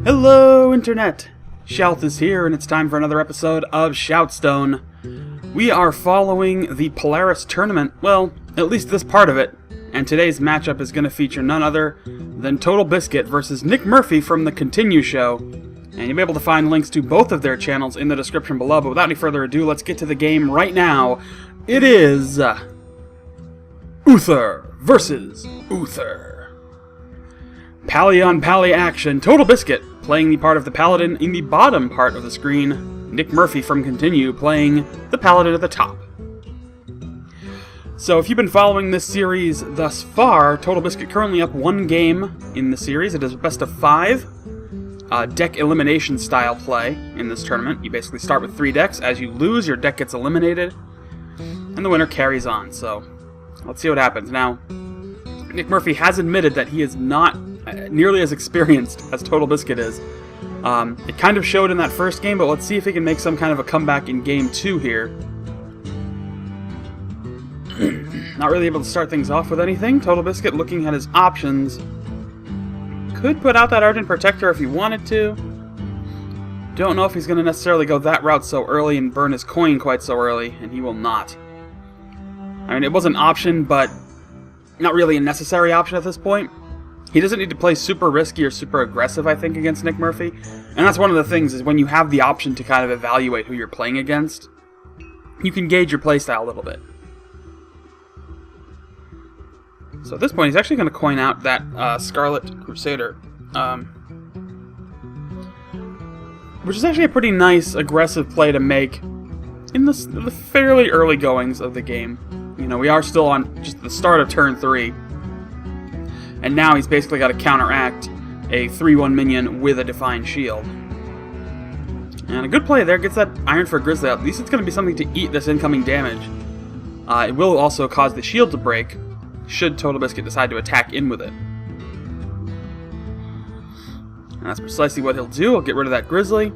Hello, Internet! Shout is here, and it's time for another episode of ShoutStone. We are following the Polaris Tournament, well, at least this part of it, and today's matchup is going to feature none other than Totalbiscuit versus Nick Murphy from the Continue Show. And you'll be able to find links to both of their channels in the description below, but without any further ado, let's get to the game right now. It is Uther versus Uther. Pally on Pally action. Totalbiscuit playing the part of the Paladin in the bottom part of the screen. Nick Murphy from Continue playing the Paladin at the top. So if you've been following this series thus far, Totalbiscuit currently up one game in the series. It is a best of 5 deck elimination style play in this tournament. You basically start with 3 decks. As you lose, your deck gets eliminated, and the winner carries on. So let's see what happens. Now, Nick Murphy has admitted that he is not nearly as experienced as Totalbiscuit is. It kind of showed in that first game, but let's see if he can make some kind of a comeback in game 2 here. Not really able to start things off with anything. Totalbiscuit looking at his options. Could put out that Argent Protector if he wanted to. Don't know if he's going to necessarily go that route so early and burn his coin quite so early, and he will not. I mean, it was an option, but not really a necessary option at this point. He doesn't need to play super risky or super aggressive, I think, against Nick Murphy. And that's one of the things, is when you have the option to kind of evaluate who you're playing against, you can gauge your playstyle a little bit. So at this point, he's actually going to coin out that Scarlet Crusader. Which is actually a pretty nice, aggressive play to make in the fairly early goings of the game. You know, we are still on just the start of turn 3. And now he's basically got to counteract a 3-1 minion with a Divine Shield. And a good play there, gets that Iron for Grizzly out. At least it's going to be something to eat this incoming damage. It will also cause the shield to break, should Totalbiscuit decide to attack in with it. And that's precisely what he'll do. He'll get rid of that Grizzly.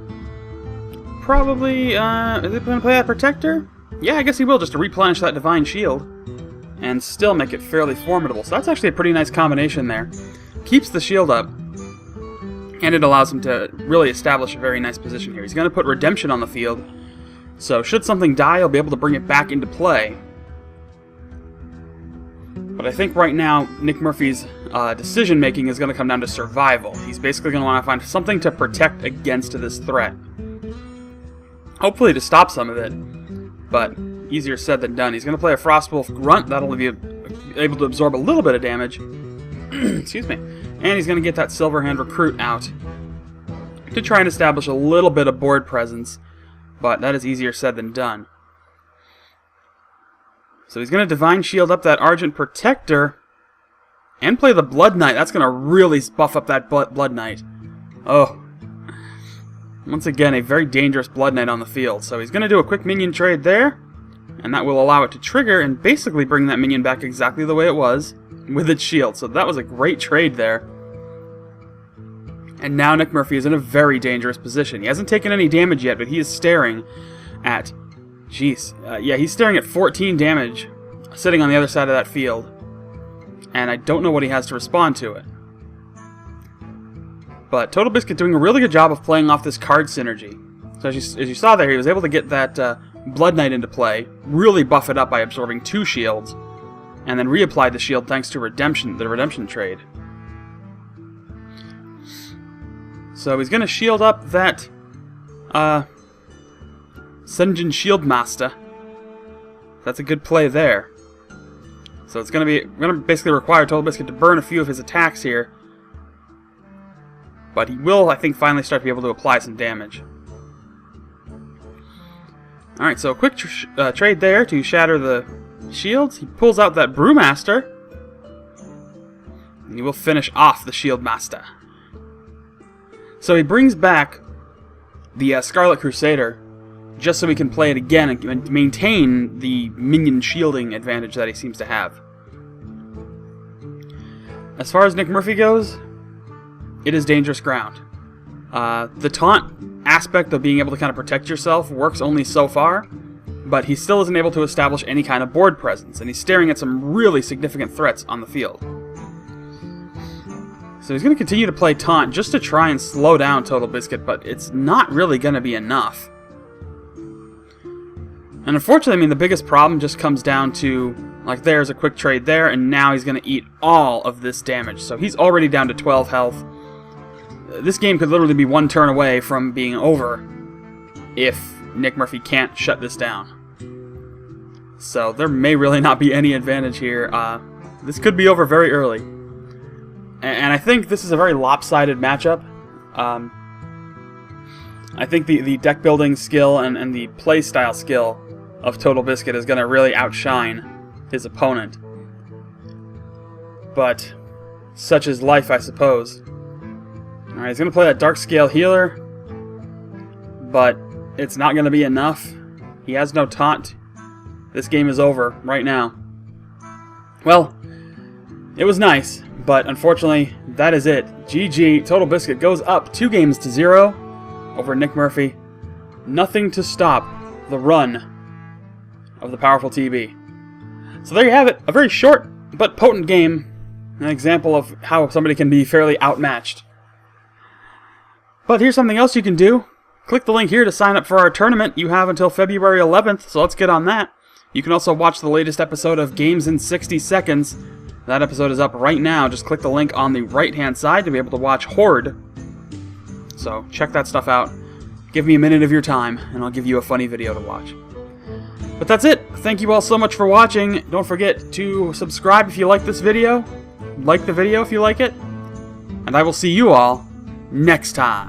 Probably, is he going to play that Protector? Yeah, I guess he will, just to replenish that Divine Shield. And still make it fairly formidable. So that's actually a pretty nice combination there. Keeps the shield up, and it allows him to really establish a very nice position here. He's going to put Redemption on the field, so should something die, he'll be able to bring it back into play. But I think right now, Nick Murphy's decision-making is going to come down to survival. He's basically going to want to find something to protect against this threat. Hopefully to stop some of it, but easier said than done. He's going to play a Frostwolf Grunt. That'll be able to absorb a little bit of damage. Excuse me. And he's going to get that Silverhand Recruit out to try and establish a little bit of board presence. But that is easier said than done. So he's going to Divine Shield up that Argent Protector and play the Blood Knight. That's going to really buff up that Blood Knight. Oh. Once again, a very dangerous Blood Knight on the field. So he's going to do a quick minion trade there. And that will allow it to trigger and basically bring that minion back exactly the way it was with its shield. So that was a great trade there. And now Nick Murphy is in a very dangerous position. He hasn't taken any damage yet, but he is staring at... yeah, he's staring at 14 damage sitting on the other side of that field. And I don't know what he has to respond to it. But Totalbiscuit doing a really good job of playing off this card synergy. So as you saw there, he was able to get that Blood Knight into play, really buff it up by absorbing 2 shields, and then reapplied the shield thanks to the Redemption trade. So he's going to shield up that Senjin Shieldmaster. That's a good play there. So it's going to basically require Totalbiscuit to burn a few of his attacks here. But he will, I think, finally start to be able to apply some damage. Alright, so a quick trade there to shatter the shields. He pulls out that Brewmaster. And he will finish off the Shieldmaster. So he brings back the Scarlet Crusader, just so he can play it again and maintain the minion shielding advantage that he seems to have. As far as Nick Murphy goes, it is dangerous ground. The taunt aspect of being able to kind of protect yourself works only so far, but he still isn't able to establish any kind of board presence, and he's staring at some really significant threats on the field. So he's going to continue to play Taunt just to try and slow down Totalbiscuit, but it's not really going to be enough. And unfortunately, I mean, the biggest problem just comes down to, like, there's a quick trade there, and now he's going to eat all of this damage. So he's already down to 12 health. This game could literally be one turn away from being over if Nick Murphy can't shut this down. So there may really not be any advantage here. This could be over very early. And I think this is a very lopsided matchup. I think the deck building skill and the play style skill of Totalbiscuit is going to really outshine his opponent. But such is life, I suppose. Alright, he's going to play that Dark Scale Healer, but it's not going to be enough. He has no taunt. This game is over right now. Well, it was nice, but unfortunately, that is it. GG, Totalbiscuit goes up 2-0 over Nick Murphy. Nothing to stop the run of the powerful TB. So there you have it. A very short but potent game. An example of how somebody can be fairly outmatched. But here's something else you can do. Click the link here to sign up for our tournament. You have until February 11th, so let's get on that. You can also watch the latest episode of Games in 60 Seconds. That episode is up right now. Just click the link on the right-hand side to be able to watch Horde. So check that stuff out. Give me a minute of your time, and I'll give you a funny video to watch. But that's it. Thank you all so much for watching. Don't forget to subscribe if you like this video. Like the video if you like it. And I will see you all next time.